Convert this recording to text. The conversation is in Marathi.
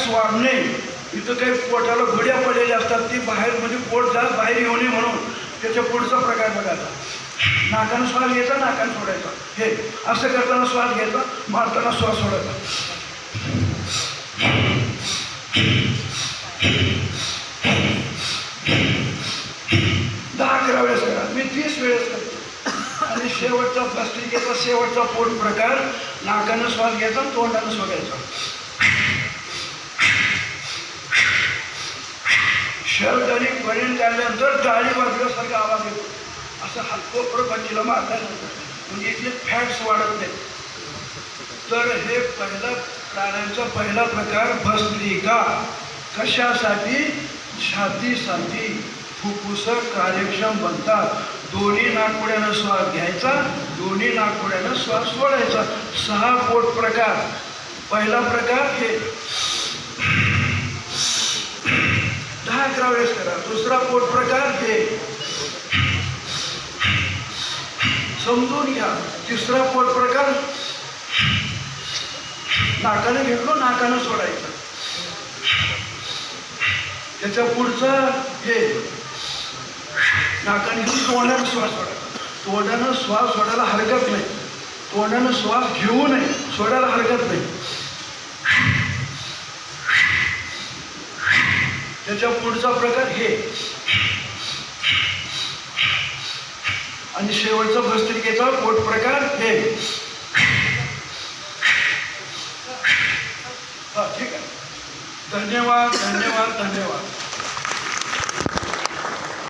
वाढणे, इथं काही पोटाला घोड्या पडलेल्या असतात, ती बाहेर म्हणजे पोट जा बाहेर येऊ नये म्हणून त्याच्या पुढचा प्रकार बघायचा. नाकानं श्वास घ्यायचा, नाकानं सोडायचा. हे असं करताना श्वास घ्यायचा, मारताना श्वास सोडायचा. 10-11 वेळेस करा. मी 30 वेळेस करतो. आणि शेवटचा भस्त्रिकेचा शेवटचा पोट प्रकार, नाकानं श्वास घ्यायचा, तोंडानं सोडायचा. शर्ट आणि बनीन काढल्यानंतर टाळी वाजल्यासारखा आवाज येतो. असं हलको बच्चीला मारल्यानंतर म्हणजे इथले फॅट्स वाढत नाहीत. तर हे प्राण्यांचा पहिला प्रकार भस्त्रिका. कशासाठी? छातीसाठी. फुफ्फुस कार्यक्षम बनतात. दोन्ही नाकपुड्यानं श्वास घ्यायचा, दोन्ही नाकपुड्यानं श्वास सोडायचा. 6 पोट प्रकार. पहिला प्रकार हे 10-11 वेळेस करा. दुसरा पोट प्रकार हे समजून घ्या. तिसरा पोट प्रकार नाकाने घेतलो, नाकानं सोडायचं. त्याच्या पुढचा हे नाकाने घेऊन तोंडानं श्वास सोडायचा. तोंडानं श्वास सोडायला हरकत नाही, तोंडानं श्वास घेऊ नये, सोडायला हरकत नाही. त्याच्या पुढचा प्रकार हे आणि शेवटचा भस्त्रिकेचा पोट प्रकार हे. ठीक आहे. धन्यवाद धन्यवाद धन्यवाद.